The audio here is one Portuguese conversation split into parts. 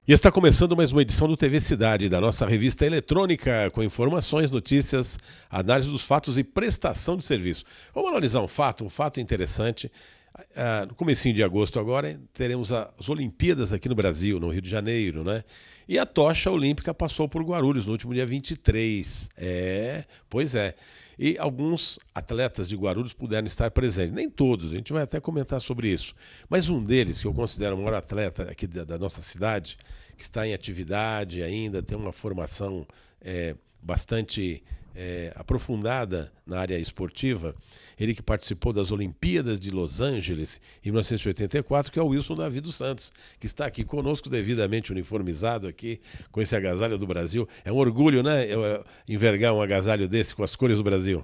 E está começando mais uma edição do TV Cidade, da nossa revista eletrônica, com informações, notícias, análise dos fatos e prestação de serviço. Vamos analisar um fato interessante. No comecinho de agosto agora, teremos as Olimpíadas aqui no Brasil, no Rio de Janeiro, né? E a tocha olímpica passou por Guarulhos no último dia 23. Pois é. E alguns atletas de Guarulhos puderam estar presentes. Nem todos, a gente vai até comentar sobre isso. Mas um deles, que eu considero o maior atleta aqui da nossa cidade, que está em atividade ainda, tem uma formação bastante aprofundada na área esportiva, ele que participou das Olimpíadas de Los Angeles em 1984, que é o Wilson Davi dos Santos, que está aqui conosco devidamente uniformizado aqui, com esse agasalho do Brasil. É um orgulho, né, envergar um agasalho desse com as cores do Brasil?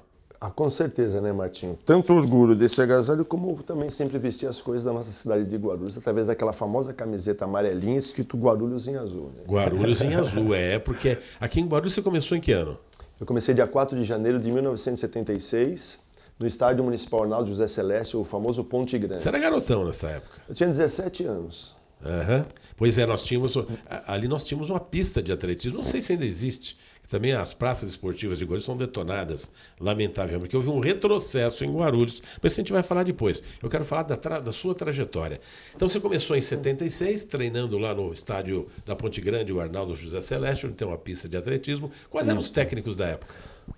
Com certeza, né, Martinho? Tanto orgulho desse agasalho, como também sempre vestir as cores da nossa cidade de Guarulhos, através daquela famosa camiseta amarelinha escrito Guarulhos em azul. Né? Guarulhos em azul, porque aqui em Guarulhos você começou em que ano? Eu comecei dia 4 de janeiro de 1976, no Estádio Municipal Arnaldo José Celeste, o famoso Ponte Grande. Você era garotão nessa época? Eu tinha 17 anos. Uhum. Pois é, ali nós tínhamos uma pista de atletismo, não sei se ainda existe, que também as praças esportivas de Guarulhos são detonadas, lamentavelmente, porque houve um retrocesso em Guarulhos, mas isso a gente vai falar depois. Eu quero falar da sua trajetória. Então você começou em 76, treinando lá no estádio da Ponte Grande, o Arnaldo José Celeste, onde tem uma pista de atletismo. Quais eram os técnicos da época?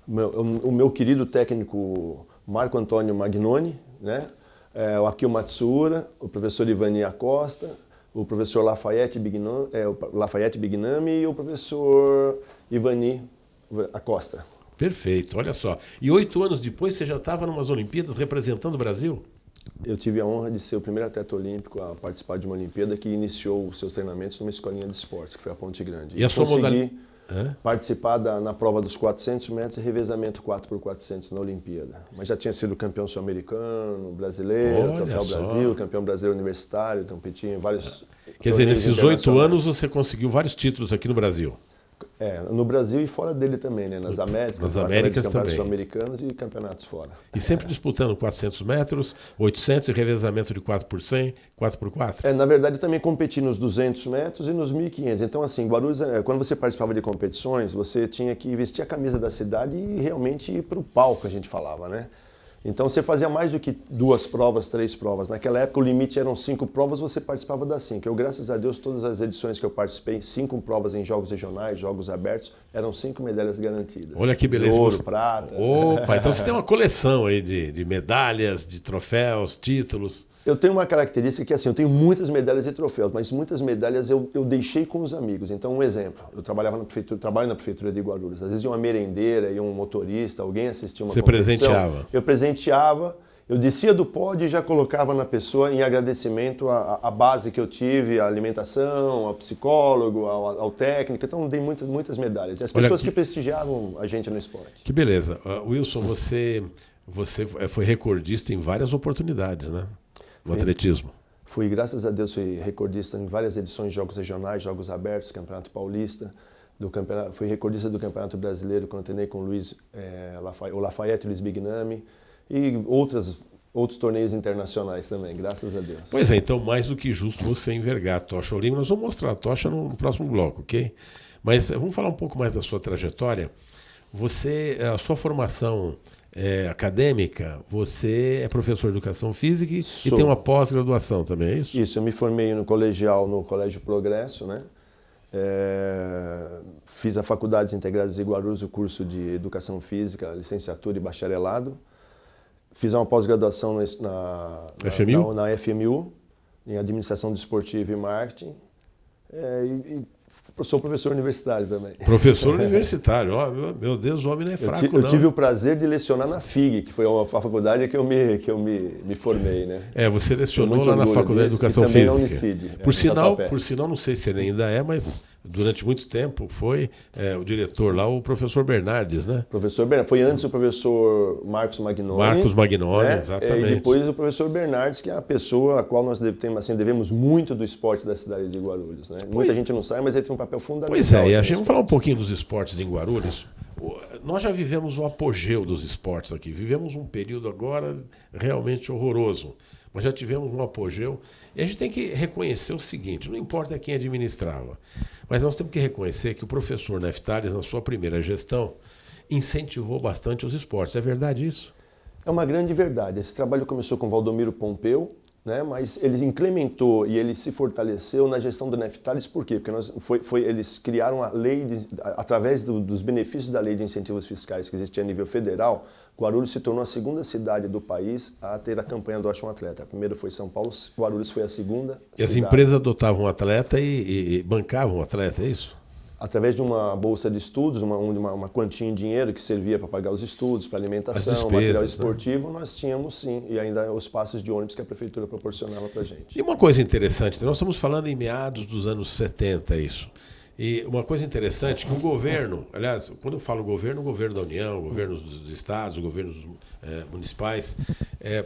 O meu querido técnico Marco Antônio Magnoni, né? O Akio Matsuura, o professor Ivani Acosta, o professor Lafayette Bignami e o professor Ivani Acosta. Perfeito, olha só. E 8 anos depois você já estava em umas Olimpíadas representando o Brasil? Eu tive a honra de ser o primeiro atleta olímpico a participar de uma Olimpíada que iniciou os seus treinamentos numa escolinha de esportes, que foi a Ponte Grande. E a sua modalidade? Participar na prova dos 400 metros e revezamento 4x400 na Olimpíada. Mas já tinha sido campeão sul-americano, brasileiro, troféu Brasil, campeão brasileiro universitário, competi em vários. Quer dizer, nesses 8 anos você conseguiu vários títulos aqui no Brasil? No Brasil e fora dele também, né? Nas Américas, campeonatos sul-americanos e campeonatos fora. E sempre disputando 400 metros, 800 e revezamento de 4 por 100, 4 por 4? Na verdade, eu também competi nos 200 metros e nos 1.500. Então, assim, Guarulhos, quando você participava de competições, você tinha que vestir a camisa da cidade e realmente ir para o palco, a gente falava, né? Então você fazia mais do que 2 provas, 3 provas. Naquela época o limite eram 5 provas, você participava das 5. Eu, graças a Deus, todas as edições que eu participei, 5 provas em jogos regionais, jogos abertos, eram 5 medalhas garantidas. Olha que beleza. Ouro, prata. Opa, então você tem uma coleção aí de medalhas, de troféus, títulos. Eu tenho uma característica que, assim, eu tenho muitas medalhas e troféus, mas muitas medalhas eu deixei com os amigos. Então, um exemplo, eu trabalho na prefeitura de Guarulhos. Às vezes ia uma merendeira, ia um motorista, alguém assistia uma competição. Você presenteava? Eu presenteava, eu descia do pódio e já colocava na pessoa em agradecimento à base que eu tive, à alimentação, ao psicólogo, ao técnico. Então, dei muitas medalhas. E as pessoas que prestigiavam a gente no esporte. Que beleza. Wilson, você foi recordista em várias oportunidades, né? No atletismo. Fui, graças a Deus, fui recordista em várias edições de jogos regionais, jogos abertos, Campeonato Paulista. Fui recordista do Campeonato Brasileiro, quando treinei com o Lafayette Luiz Bignami e outros torneios internacionais também, graças a Deus. Pois é, então mais do que justo você envergar a tocha olímpica. Nós vamos mostrar a tocha no próximo bloco, ok? Mas vamos falar um pouco mais da sua trajetória. A sua formação acadêmica, você é professor de educação física e tem uma pós-graduação também, é isso? Isso, eu me formei no colegial, no Colégio Progresso, né? Fiz a Faculdades Integradas de Guarulhos, o curso de Educação Física, licenciatura e bacharelado. Fiz uma pós-graduação na FMU, em Administração Desportiva e Marketing. Sou professor universitário também. Professor universitário, meu Deus, o homem não é fraco, não. Eu tive o prazer de lecionar na FIG, que foi a faculdade que eu me formei, né? Você lecionou lá na Faculdade de Educação Física. E também na Unicid. Por sinal, não sei se ele ainda mas durante muito tempo foi o diretor lá, o professor Bernardes, né? Professor Bernardes. Foi antes o professor Marcos Magnoni. Marcos Magnoni, né? Exatamente. E depois o professor Bernardes, que é a pessoa a qual nós devemos muito do esporte da cidade de Guarulhos, né? Muita gente não sabe, mas ele tem um papel fundamental. Pois é, e a gente vai falar um pouquinho dos esportes em Guarulhos. Nós já vivemos o apogeu dos esportes aqui. Vivemos um período agora realmente horroroso. mas já tivemos um apogeu. E a gente tem que reconhecer o seguinte, não importa quem administrava, mas nós temos que reconhecer que o professor Neftales, na sua primeira gestão, incentivou bastante os esportes. É verdade isso? É uma grande verdade. Esse trabalho começou com Valdomiro Pompeu, né, mas ele implementou e ele se fortaleceu na gestão do Neftales. Por quê? Porque eles criaram a lei, através dos benefícios da lei de incentivos fiscais que existia a nível federal, Guarulhos se tornou a segunda cidade do país a ter a campanha do Acha um Atleta. A primeira foi São Paulo, Guarulhos foi a segunda E as cidade. empresas adotavam o atleta e bancavam o atleta, é isso? Através de uma bolsa de estudos, uma quantia em dinheiro que servia para pagar os estudos, para alimentação, As despesas, material né? esportivo, nós tínhamos sim, e ainda os passos de ônibus que a prefeitura proporcionava para a gente. E uma coisa interessante, nós estamos falando em meados dos anos 70, isso. E uma coisa interessante, que o governo, aliás, quando eu falo governo, o governo da União, o governo dos estados, o governo municipais,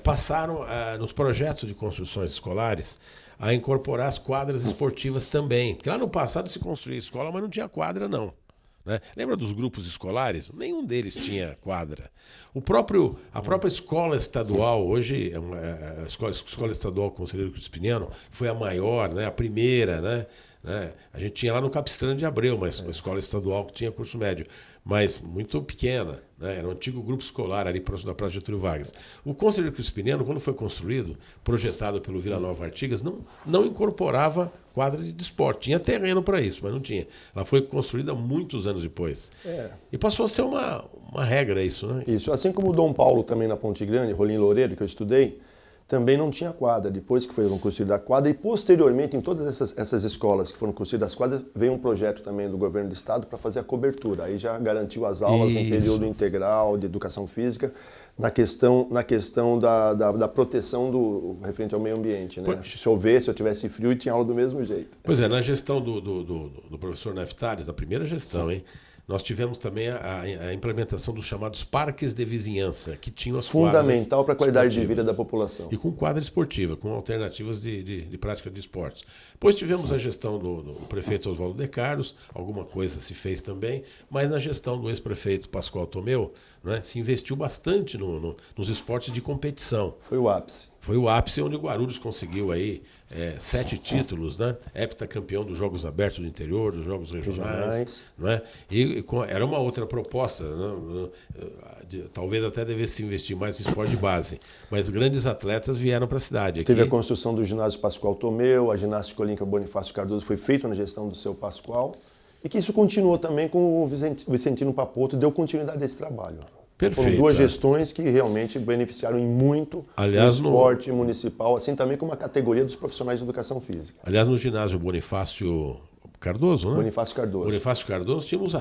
passaram nos projetos de construções escolares a incorporar as quadras esportivas também. Porque lá no passado se construía escola, mas não tinha quadra, não. Né? Lembra dos grupos escolares? Nenhum deles tinha quadra. A própria escola estadual, hoje, a escola estadual Conselheiro Crispiniano, foi a maior, né? A primeira, né? A gente tinha lá no Capistrano de Abreu, uma escola estadual que tinha curso médio, mas muito pequena, né? Era um antigo grupo escolar ali próximo da Praça Getúlio Vargas. O Conselheiro Crispiniano, quando foi construído, projetado pelo Vila Nova Artigas, não incorporava quadra de esporte. Tinha terreno para isso, mas não tinha. Ela foi construída muitos anos depois. E passou a ser uma regra isso, né? Isso, assim como o Dom Paulo também na Ponte Grande, Rolim Loureiro, que eu estudei, também não tinha quadra. Depois que foi construída a quadra, e posteriormente, em todas essas escolas que foram construídas as quadras, veio um projeto também do governo do estado para fazer a cobertura. Aí já garantiu as aulas em período integral de educação física, na questão da proteção do referente ao meio ambiente. Né? Se chovesse, se eu tivesse frio, tinha aula do mesmo jeito. Pois é, na gestão do professor Neftales, na primeira gestão, hein? Nós tivemos também a implementação dos chamados parques de vizinhança, que tinham as fundamental para a qualidade esportivas. de vida da população. E com quadra esportiva, com alternativas de prática de esportes. Depois tivemos a gestão do prefeito Oswaldo de Carlos, alguma coisa se fez também, mas na gestão do ex-prefeito Pascoal Tomeu, né, se investiu bastante nos esportes de competição. Foi o ápice. Foi o ápice onde o Guarulhos conseguiu aí 7 títulos, né? Heptacampeão dos Jogos Abertos do Interior, dos Jogos Regionais. Não é? Era uma outra proposta, né? Talvez até devesse se investir mais em esporte de base, mas grandes atletas vieram para a cidade. Teve a construção do ginásio Pascoal Tomeu, a ginástica olímpica Bonifácio Cardoso foi feita na gestão do seu Pascoal, e que isso continuou também com o Vicentino Papoto, deu continuidade a esse trabalho. Perfeito. Foram 2 gestões que realmente beneficiaram em muito o esporte municipal, assim também como a categoria dos profissionais de educação física. Aliás, no ginásio Bonifácio Cardoso, né? Bonifácio Cardoso. Bonifácio Cardoso, tínhamos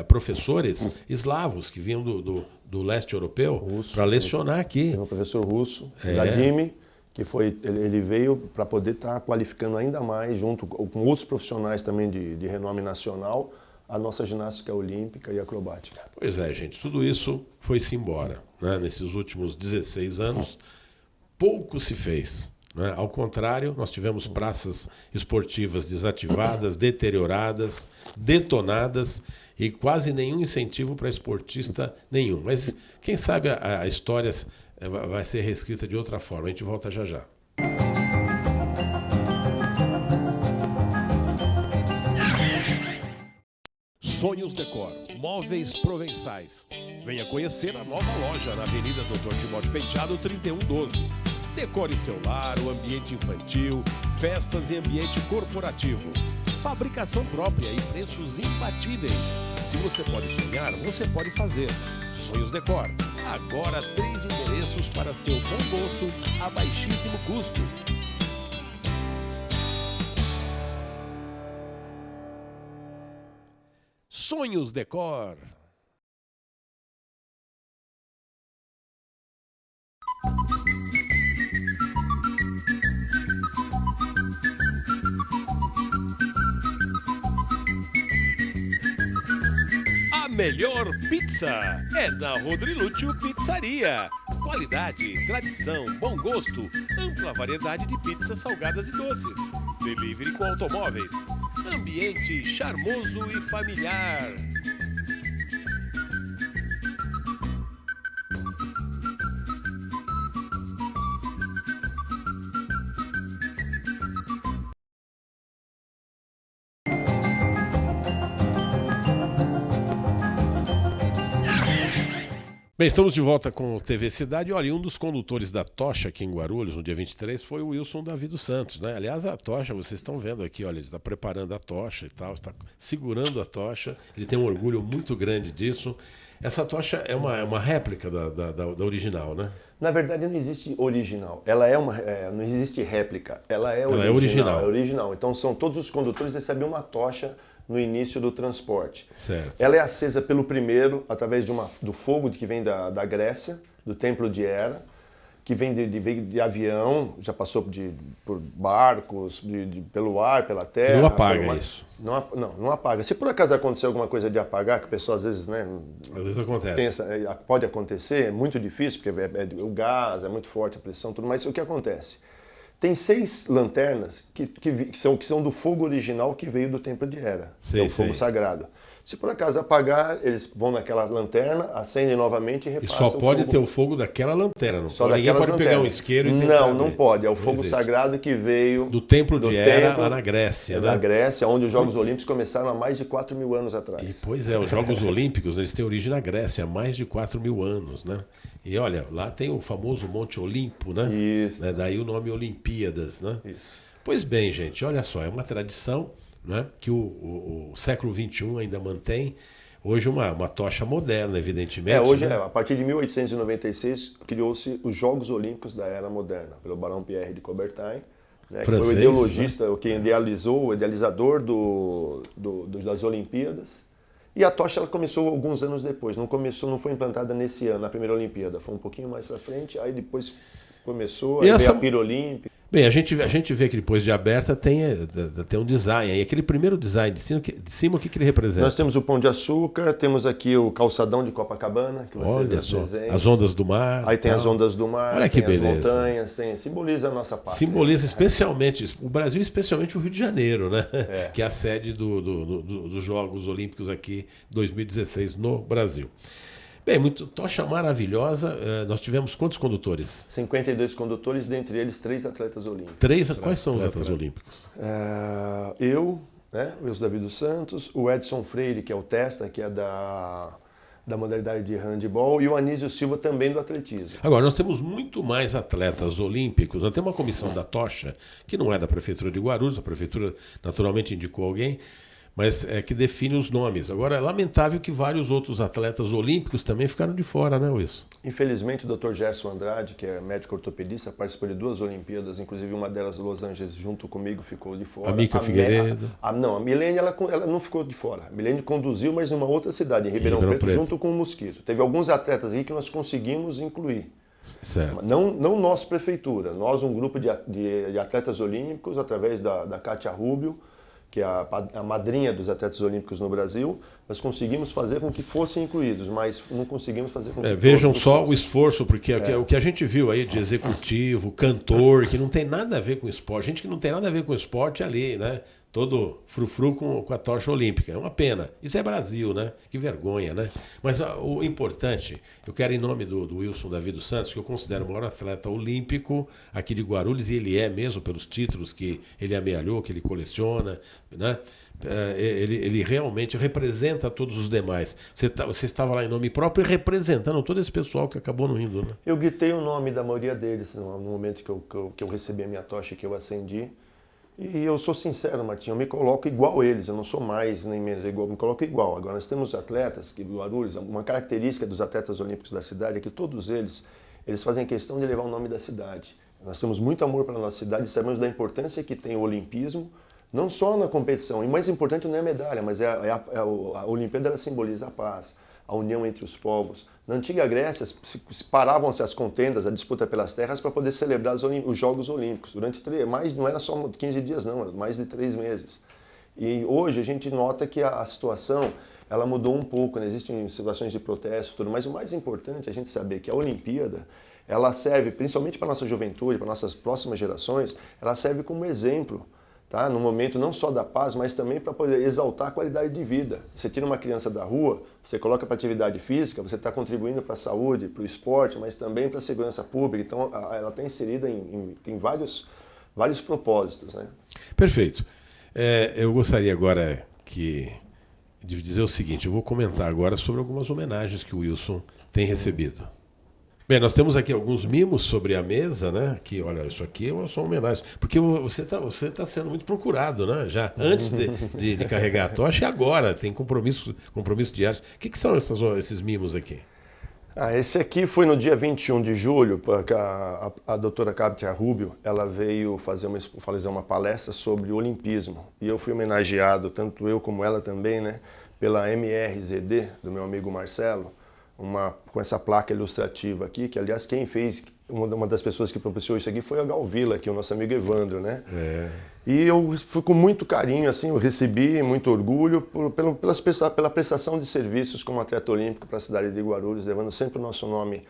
professores eslavos que vinham do leste europeu para lecionar aqui. Tem um professor russo, Vladimir, que ele veio para poder estar qualificando ainda mais, junto com outros profissionais também de renome nacional, a nossa ginástica olímpica e acrobática. Pois é, gente, tudo isso foi-se embora. Né? Nesses últimos 16 anos, pouco se fez. Né? Ao contrário, nós tivemos praças esportivas desativadas, deterioradas, detonadas e quase nenhum incentivo para esportista nenhum. Mas quem sabe a história vai ser reescrita de outra forma. A gente volta já já. Sonhos Decor, móveis provençais. Venha conhecer a nova loja na Avenida Dr. Timóteo Penteado, 3112. Decore seu lar, o ambiente infantil, festas e ambiente corporativo. Fabricação própria e preços imbatíveis. Se você pode sonhar, você pode fazer. Sonhos Decor. Agora 3 endereços para seu bom gosto a baixíssimo custo. Sonhos Decor. A melhor pizza é na Rodrilúcio Pizzaria. Qualidade, tradição, bom gosto, ampla variedade de pizzas salgadas e doces. Delivery com automóveis. Ambiente charmoso e familiar. Bem, estamos de volta com o TV Cidade. Olha, um dos condutores da tocha aqui em Guarulhos, no dia 23, foi o Wilson Davi dos Santos, né? Aliás, a tocha, vocês estão vendo aqui, olha, ele está preparando a tocha e tal, está segurando a tocha. Ele tem um orgulho muito grande disso. Essa tocha é uma réplica da original, né? Na verdade, não existe original. Ela não existe réplica. Ela é original. Ela é original. É original. Então, todos os condutores recebem uma tocha no início do transporte. Certo. Ela é acesa pelo primeiro, através do fogo que vem da Grécia, do Templo de Hera, que vem de avião, já passou por barcos, pelo ar, pela terra. Não apaga isso. Não apaga. Se por acaso acontecer alguma coisa de apagar, que a pessoa às vezes, né, às vezes acontece. Pensa, pode acontecer, é muito difícil, porque o gás, é muito forte a pressão, tudo, mas o que acontece? Tem 6 lanternas que são do fogo original que veio do Templo de Hera, que é o fogo sagrado. Se por acaso apagar, eles vão naquela lanterna, acendem novamente e repassam. E só pode ter o fogo daquela lanterna, não só pode. Ninguém pode pegar um isqueiro e tentar Não pode. É o fogo sagrado que veio do Templo de Hera, lá na Grécia. Na Grécia, onde os Jogos Olímpicos começaram há mais de 4.000 anos atrás. E, pois é, os Jogos Olímpicos eles têm origem na Grécia, há mais de 4.000 anos, né? E olha, lá tem o famoso Monte Olimpo, né? Isso. Daí o nome Olimpíadas, né? Isso. Pois bem, gente, olha só, é uma tradição, né, que o século XXI ainda mantém. Hoje uma tocha moderna, evidentemente. Hoje, né? A partir de 1896, criou-se os Jogos Olímpicos da Era Moderna, pelo Barão Pierre de Coubertin, né, francês, que foi o ideologista, né? Quem idealizou, o idealizador das Olimpíadas. E a tocha ela começou alguns anos depois, não foi implantada nesse ano, na primeira Olimpíada, foi um pouquinho mais para frente, aí depois começou, aí veio a pira olímpica. Bem, a gente vê que depois de aberta tem um design aí. Aquele primeiro design de cima o que ele representa? Nós temos o Pão de Açúcar, temos aqui o calçadão de Copacabana, que você vê os desenhos. As ondas do mar. Aí tem as ondas do mar, olha que tem beleza. As montanhas, simboliza a nossa pátria. Simboliza especialmente o Brasil, especialmente o Rio de Janeiro, né? Que é a sede dos Jogos Olímpicos aqui 2016 no Brasil. Bem, tocha maravilhosa. Nós tivemos quantos condutores? 52 condutores, dentre eles 3 atletas olímpicos. Quais são os atletas olímpicos? Eu, né, o Wilson Davi dos Santos, o Edson Freire, que é o Testa, que é da modalidade de handebol, e o Anísio Silva também do atletismo. Agora, nós temos muito mais atletas olímpicos. Nós temos uma comissão da tocha, que não é da Prefeitura de Guarulhos, a Prefeitura naturalmente indicou alguém, mas que define os nomes. Agora, é lamentável que vários outros atletas olímpicos também ficaram de fora, né, Wilson? Infelizmente, o Dr. Gerson Andrade, que é médico ortopedista, participou de 2 Olimpíadas, inclusive uma delas em Los Angeles, junto comigo, ficou de fora. A Mica Figueiredo. A Milene, ela não ficou de fora. A Milene conduziu, mas numa outra cidade, em Ribeirão Preto, junto com o Mosquito. Teve alguns atletas aí que nós conseguimos incluir. Certo. Não nós, prefeitura, nós um grupo de atletas olímpicos, através da Kátia Rubio, que é a madrinha dos atletas olímpicos no Brasil, nós conseguimos fazer com que fossem incluídos, mas não conseguimos fazer com que vejam só o esforço, porque o que a gente viu aí de executivo, cantor, que não tem nada a ver com esporte, gente que não tem nada a ver com esporte ali, né? Todo frufru com a tocha olímpica. É uma pena. Isso é Brasil, né? Que vergonha, né? Mas o importante, eu quero em nome do Wilson Davi dos Santos, que eu considero o maior atleta olímpico aqui de Guarulhos, e ele é mesmo pelos títulos que ele amealhou, que ele coleciona, né? Ele realmente representa todos os demais. Você estava lá em nome próprio e representando todo esse pessoal que acabou não indo, né? Eu gritei o nome da maioria deles no momento que eu recebi a minha tocha, que eu acendi. E eu sou sincero, Martinho, eu me coloco igual eles, eu não sou mais nem menos, me coloco igual. Agora, nós temos atletas, que Guarulhos, uma característica dos atletas olímpicos da cidade é que todos eles fazem questão de levar o nome da cidade. Nós temos muito amor pela nossa cidade e sabemos da importância que tem o olimpismo, não só na competição, e mais importante não é a medalha, mas a Olimpíada ela simboliza a paz, a união entre os povos. Na antiga Grécia, paravam-se as contendas, a disputa pelas terras, para poder celebrar os Jogos Olímpicos. Durante não era só 15 dias, não, mais de 3 meses. E hoje a gente nota que a situação ela mudou um pouco, né? Existem situações de protesto, tudo, mas o mais importante é a gente saber que a Olimpíada ela serve, principalmente para a nossa juventude, para nossas próximas gerações, ela serve como exemplo. Tá? No momento não só da paz, mas também para poder exaltar a qualidade de vida. Você tira uma criança da rua, você coloca para atividade física, você está contribuindo para a saúde, para o esporte, mas também para a segurança pública. Então, ela está inserida tem vários propósitos. Né? Perfeito. Eu gostaria agora que de dizer o seguinte, eu vou comentar agora sobre algumas homenagens que o Wilson tem recebido. Bem, nós temos aqui alguns mimos sobre a mesa, né? Que, olha, isso aqui é só uma homenagem. Porque você tá sendo muito procurado, né? Já antes de carregar a tocha e agora, tem compromisso diários. O que são esses mimos aqui? Esse aqui foi no dia 21 de julho, porque a doutora Kátia Rubio, ela veio fazer uma palestra sobre o olimpismo. E eu fui homenageado, tanto eu como ela também, né? Pela MRZD, do meu amigo Marcelo, com essa placa ilustrativa aqui, que aliás quem fez, uma das pessoas que propiciou isso aqui foi a Galvila, que é o nosso amigo Evandro, né? E eu fui com muito carinho, assim, eu recebi muito orgulho pela prestação de serviços como atleta olímpico para a cidade de Guarulhos, levando sempre o nosso nome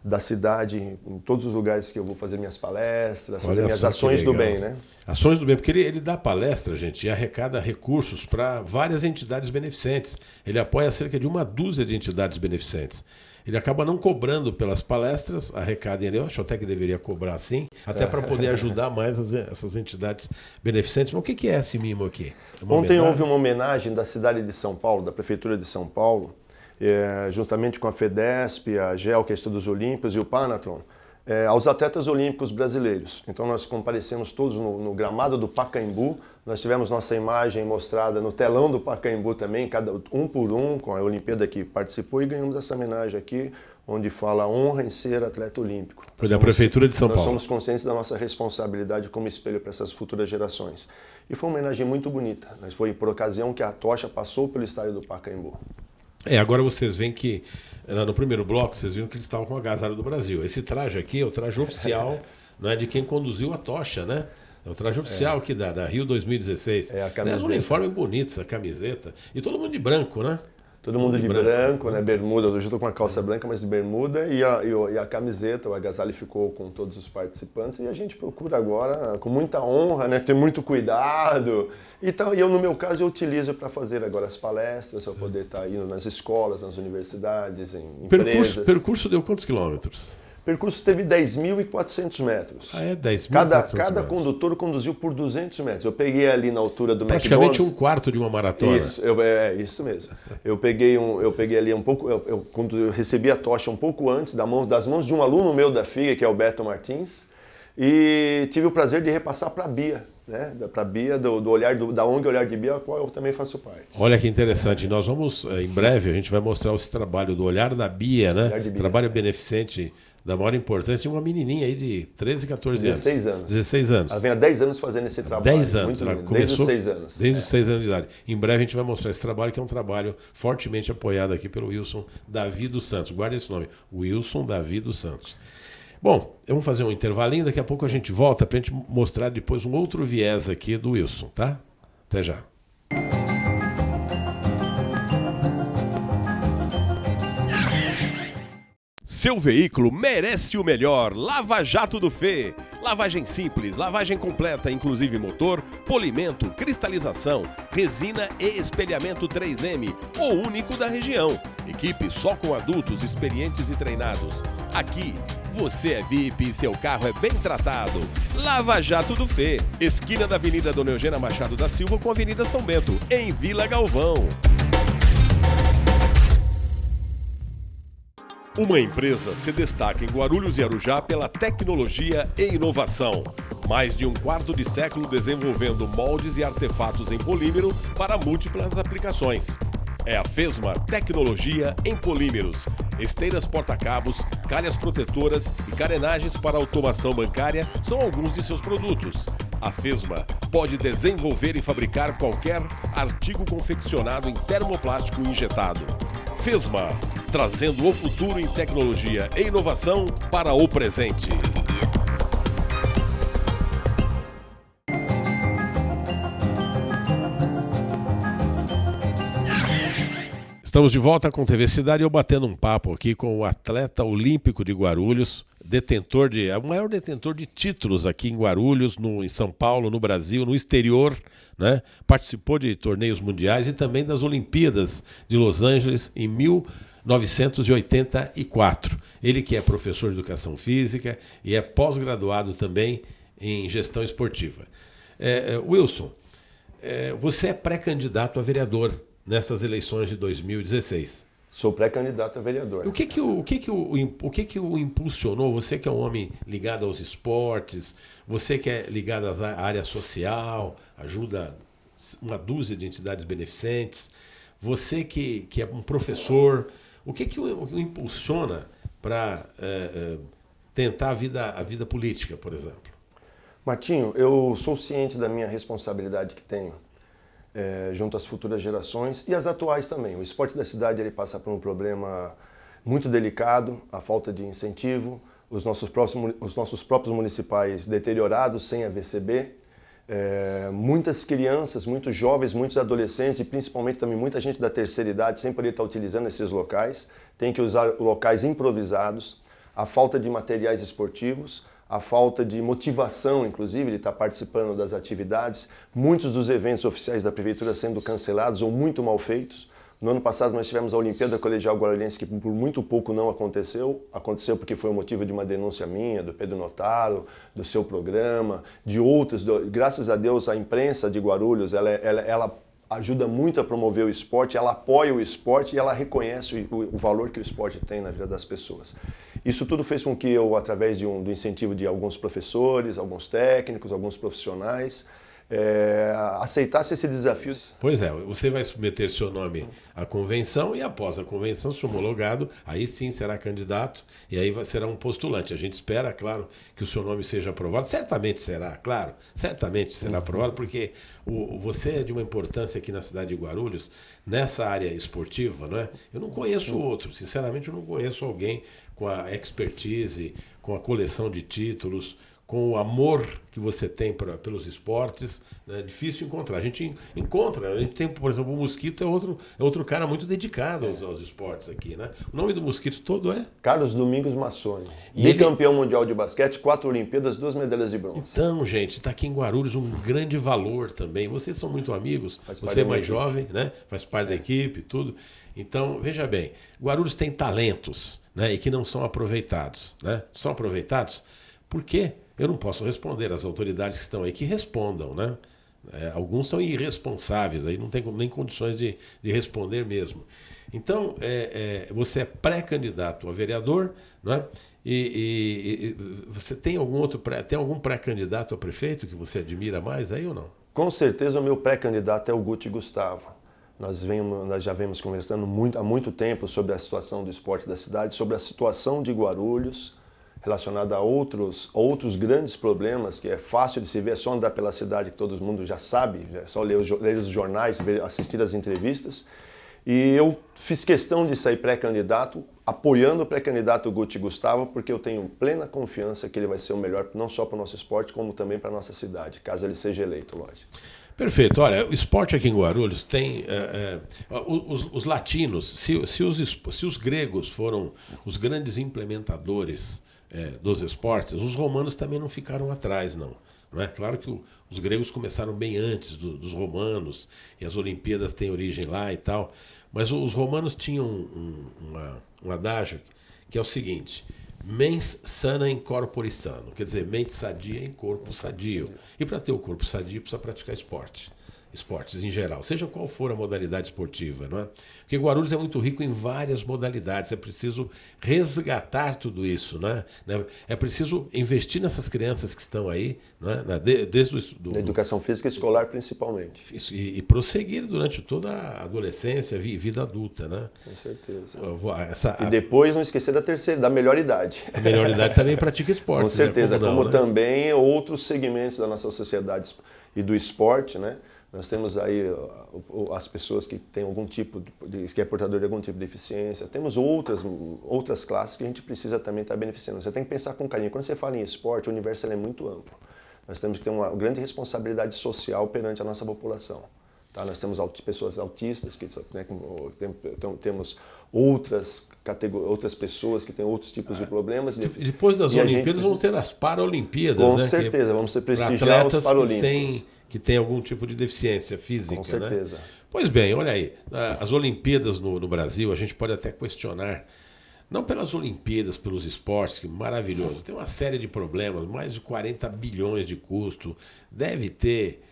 da cidade em todos os lugares que eu vou fazer minhas palestras, fazer minhas ações do bem, né? Ações do bem, porque ele dá palestra, gente, e arrecada recursos para várias entidades beneficentes. Ele apoia cerca de 1 dúzia de entidades beneficentes. Ele acaba não cobrando pelas palestras, arrecada ele. Eu acho até que deveria cobrar sim, até para poder ajudar mais essas entidades beneficentes. Mas o que é esse mimo aqui? Ontem houve uma homenagem da cidade de São Paulo, da Prefeitura de São Paulo, juntamente com a FEDESP, a GEL, que é Estudos Olímpicos, e o Panatron, aos atletas olímpicos brasileiros. Então nós comparecemos todos no gramado do Pacaembu, nós tivemos nossa imagem mostrada no telão do Pacaembu também, um por um, com a Olimpíada que participou, e ganhamos essa homenagem aqui, onde fala honra em ser atleta olímpico. Foi da Prefeitura de São Paulo. Nós somos conscientes da nossa responsabilidade como espelho para essas futuras gerações. E foi uma homenagem muito bonita, mas foi por ocasião que a tocha passou pelo estádio do Pacaembu. Agora vocês veem que, no primeiro bloco, vocês viram que eles estavam com o agasalho do Brasil. Esse traje aqui é o traje oficial não é, de quem conduziu a tocha, né? É o traje oficial aqui da Rio 2016. A camiseta. O uniforme bonito, essa camiseta. E todo mundo de branco, né? Todo mundo de branco, né? Bermuda, eu estou com a calça branca, mas de bermuda, e a camiseta, o agasalho ficou com todos os participantes, e a gente procura agora, com muita honra, né? Ter muito cuidado. Então, e eu, no meu caso, eu utilizo para fazer agora as palestras, para poder estar indo nas escolas, nas universidades, em empresas. Percurso deu quantos quilômetros? O percurso teve 10.400 metros. 10.400 Cada condutor conduziu por 200 metros. Eu peguei ali na altura do praticamente McDonald's. 1/4 de uma maratona. Isso mesmo. Eu peguei ali um pouco, quando eu recebi a tocha um pouco antes das mãos de um aluno meu da FIA, que é o Beto Martins, e tive o prazer de repassar para a Bia, né? Para a Bia, da ONG Olhar de Bia, a qual eu também faço parte. Olha que interessante. Nós vamos, em breve, a gente vai mostrar esse trabalho do Olhar da Bia, né? Olhar de Bia. Trabalho beneficente da maior importância, de uma menininha aí de 13, 14 anos. 16 anos. 16 anos. Ela vem há 10 anos fazendo esse trabalho. 10 anos. Ela começou desde os 6 anos. Desde os 6 anos de idade. Em breve a gente vai mostrar esse trabalho, que é um trabalho fortemente apoiado aqui pelo Wilson Davi dos Santos. Guarda esse nome, Wilson Davi dos Santos. Bom, vamos fazer um intervalinho, daqui a pouco a gente volta para a gente mostrar depois um outro viés aqui do Wilson, tá? Até já. Seu veículo merece o melhor. Lava Jato do Fê. Lavagem simples, lavagem completa, inclusive motor, polimento, cristalização, resina e espelhamento 3M, o único da região. Equipe só com adultos experientes e treinados. Aqui, você é VIP e seu carro é bem tratado. Lava Jato do Fê. Esquina da Avenida Dona Eugênia Machado da Silva com a Avenida São Bento, em Vila Galvão. Uma empresa se destaca em Guarulhos e Arujá pela tecnologia e inovação. Mais de 1/4 de século desenvolvendo moldes e artefatos em polímero para múltiplas aplicações. É a Fesma Tecnologia em Polímeros. Esteiras porta-cabos, calhas protetoras e carenagens para automação bancária são alguns de seus produtos. A Fesma pode desenvolver e fabricar qualquer artigo confeccionado em termoplástico injetado. Fesma, trazendo o futuro em tecnologia e inovação para o presente. Estamos de volta com TV Cidade, eu batendo um papo aqui com o atleta olímpico de Guarulhos, o maior detentor de títulos aqui em Guarulhos, em São Paulo, no Brasil, no exterior, né? Participou de torneios mundiais e também das Olimpíadas de Los Angeles em 1984. Ele que é professor de Educação Física e é pós-graduado também em Gestão Esportiva. Wilson, você é pré-candidato a vereador nessas eleições de 2016. Sou pré-candidato a vereador. O que o impulsionou? Você que é um homem ligado aos esportes, você que é ligado à área social, ajuda uma dúzia de entidades beneficentes, você que é um professor, o o impulsiona para tentar a vida política, por exemplo? Martinho, eu sou ciente da minha responsabilidade que tenho junto às futuras gerações e às atuais também. O esporte da cidade ele passa por um problema muito delicado, a falta de incentivo, os nossos próprios municipais deteriorados sem a VCB, muitas crianças, muitos jovens, muitos adolescentes e principalmente também muita gente da terceira idade sem poder estar utilizando esses locais, tem que usar locais improvisados, a falta de materiais esportivos, a falta de motivação, inclusive, de estar participando das atividades, muitos dos eventos oficiais da Prefeitura sendo cancelados ou muito mal feitos. No ano passado nós tivemos a Olimpíada Colegial Guarulhense, que por muito pouco não aconteceu. Aconteceu porque foi o motivo de uma denúncia minha, do Pedro Notaro, do seu programa, de outras. Graças a Deus, a imprensa de Guarulhos, ela ajuda muito a promover o esporte, ela apoia o esporte e ela reconhece o valor que o esporte tem na vida das pessoas. Isso tudo fez com que eu, através do incentivo de alguns professores, alguns técnicos, alguns profissionais, aceitasse esse desafio. Pois é, você vai submeter seu nome à convenção e após a convenção, se homologado, aí sim será candidato e aí será um postulante. A gente espera, claro, que o seu nome seja aprovado. Certamente será, claro, certamente será aprovado, porque você é de uma importância aqui na cidade de Guarulhos, nessa área esportiva, não é? Eu não conheço outro, sinceramente eu não conheço alguém com a expertise, com a coleção de títulos, com o amor que você tem pelos esportes, né? É difícil encontrar. A gente encontra, a gente tem, por exemplo, o Mosquito é outro cara muito dedicado aos esportes aqui, né? O nome do Mosquito todo é? Carlos Domingos Massoni. Bicampeão mundial de basquete, 4 Olimpíadas, 2 medalhas de bronze. Então, gente, está aqui em Guarulhos um grande valor também. Vocês são muito amigos, você é mais jovem, né? Faz parte da equipe, tudo. Então, veja bem, Guarulhos tem talentos, né? E que não são aproveitados, né? São aproveitados por quê? Eu não posso responder, as autoridades que estão aí que respondam, né? Alguns são irresponsáveis, aí não tem nem condições de responder mesmo. Então, você é pré-candidato a vereador, né? E você tem algum pré-candidato a prefeito que você admira mais aí ou não? Com certeza o meu pré-candidato é o Guti Gustavo. Nós já vemos conversando há muito tempo sobre a situação do esporte da cidade, sobre a situação de Guarulhos, relacionada a outros grandes problemas, que é fácil de se ver, é só andar pela cidade que todo mundo já sabe, é só ler os jornais, assistir as entrevistas. E eu fiz questão de sair pré-candidato, apoiando o pré-candidato Guti Gustavo, porque eu tenho plena confiança que ele vai ser o melhor, não só para o nosso esporte, como também para a nossa cidade, caso ele seja eleito, lógico. Perfeito. Olha, o esporte aqui em Guarulhos tem... os latinos, se os gregos foram os grandes implementadores dos esportes, os romanos também não ficaram atrás, não. Não é? Claro que os gregos começaram bem antes dos romanos, e as Olimpíadas têm origem lá e tal, mas os romanos tinham um adágio que é o seguinte: mens sana in corpore sano, quer dizer, mente sadia em corpo sadio. E para ter o corpo sadio precisa praticar esportes em geral, seja qual for a modalidade esportiva, não é? Porque Guarulhos é muito rico em várias modalidades, é preciso resgatar tudo isso, né? É preciso investir nessas crianças que estão aí, né? Desde a educação física e escolar principalmente. Isso, e prosseguir durante toda a adolescência e vida adulta, né? Com certeza. E depois não esquecer da melhor idade. A melhor idade também pratica esporte. Com certeza, né? como também outros segmentos da nossa sociedade e do esporte, né? Nós temos aí as pessoas que têm algum tipo que é portador de algum tipo de deficiência. Temos outras classes que a gente precisa também estar beneficiando. Você tem que pensar com carinho. Quando você fala em esporte, o universo é muito amplo. Nós temos que ter uma grande responsabilidade social perante a nossa população. Tá? Nós temos pessoas autistas, né, temos outras pessoas que têm outros tipos de problemas. Depois das Olimpíadas vão ter as Paralimpíadas. Com né, certeza, vamos prestigiar os Paralímpicos. Que tem algum tipo de deficiência física. Com certeza. Né? Pois bem, olha aí, as Olimpíadas no Brasil, a gente pode até questionar, não pelas Olimpíadas, pelos esportes, que maravilhoso, tem uma série de problemas, mais de 40 bilhões de custo, deve ter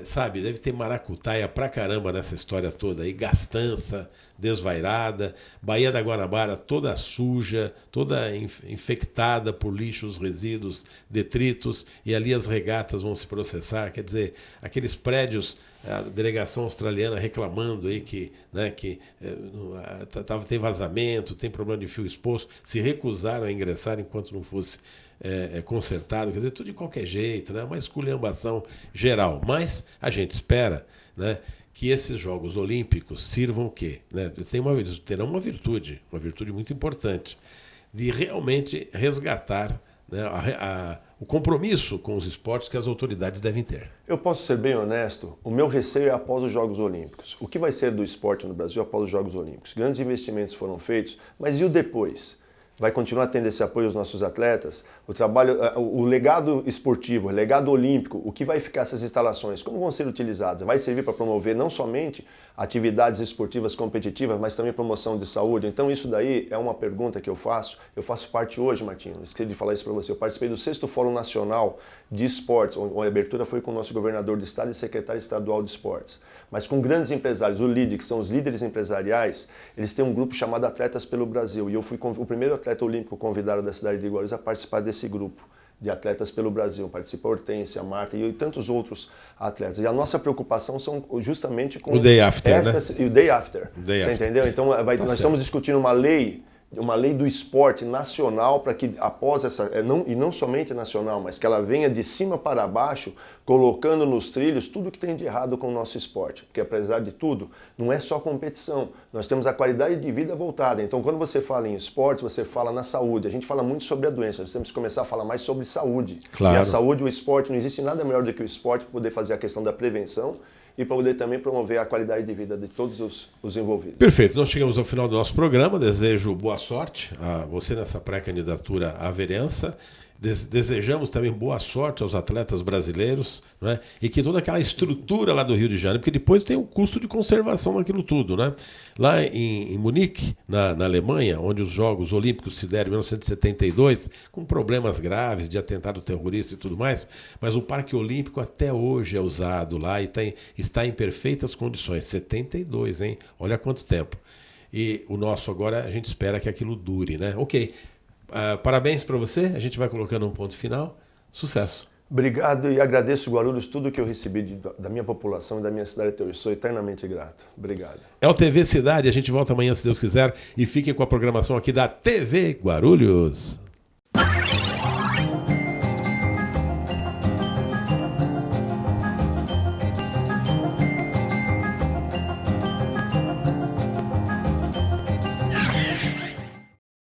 sabe, deve ter maracutaia pra caramba nessa história toda aí, gastança desvairada, Baía da Guanabara toda suja, toda infectada por lixos, resíduos, detritos, e ali as regatas vão se processar, quer dizer, aqueles prédios, a delegação australiana reclamando aí que, né, que tem vazamento, tem problema de fio exposto, se recusaram a ingressar enquanto não fosse consertado, quer dizer, tudo de qualquer jeito, né? Uma esculhambação geral. Mas a gente espera, né, que esses Jogos Olímpicos sirvam o quê? Né? Terão uma virtude muito importante, de realmente resgatar, né, o compromisso com os esportes que as autoridades devem ter. Eu posso ser bem honesto, o meu receio é após os Jogos Olímpicos. O que vai ser do esporte no Brasil após os Jogos Olímpicos? Grandes investimentos foram feitos, mas e o depois? Vai continuar tendo esse apoio aos nossos atletas? O trabalho, o legado esportivo, o legado olímpico, o que vai ficar essas instalações? Como vão ser utilizadas? Vai servir para promover não somente atividades esportivas competitivas, mas também promoção de saúde? Então isso daí é uma pergunta que eu faço. Eu faço parte hoje, Martinho, esqueci de falar isso para você. Eu participei do 6º Fórum Nacional de Esportes, onde a abertura foi com o nosso governador de estado e secretário estadual de esportes. Mas com grandes empresários, o LIDE, que são os líderes empresariais, eles têm um grupo chamado Atletas pelo Brasil. E eu fui o primeiro atleta olímpico convidado da cidade de Guarulhos a participar desse grupo de Atletas pelo Brasil. Participa a Hortência, a Marta e tantos outros atletas. E a nossa preocupação são justamente com o Day After, né? E o Day After. Day Você after. Entendeu? Então nós estamos discutindo uma lei do esporte nacional para que após essa, e não somente nacional, mas que ela venha de cima para baixo, colocando nos trilhos tudo que tem de errado com o nosso esporte. Porque apesar de tudo, não é só competição, nós temos a qualidade de vida voltada. Então quando você fala em esportes, você fala na saúde. A gente fala muito sobre a doença, nós temos que começar a falar mais sobre saúde. Claro. E a saúde, o esporte, não existe nada melhor do que o esporte para poder fazer a questão da prevenção e para poder também promover a qualidade de vida de todos os envolvidos. Perfeito, nós chegamos ao final do nosso programa, desejo boa sorte a você nessa pré-candidatura à vereança, desejamos também boa sorte aos atletas brasileiros, né? E que toda aquela estrutura lá do Rio de Janeiro, porque depois tem o custo de conservação naquilo tudo, né? Lá em Munique, na Alemanha, onde os Jogos Olímpicos se deram em 1972, com problemas graves de atentado terrorista e tudo mais, mas o Parque Olímpico até hoje é usado lá e está em perfeitas condições. 72, hein? Olha quanto tempo. E o nosso agora, a gente espera que aquilo dure, né? Ok. Parabéns para você, a gente vai colocando um ponto final. Sucesso. Obrigado e agradeço, Guarulhos, tudo que eu recebi da minha população e da minha cidade até hoje. Sou eternamente grato. Obrigado. É o TV Cidade, a gente volta amanhã, se Deus quiser, e fiquem com a programação aqui da TV Guarulhos.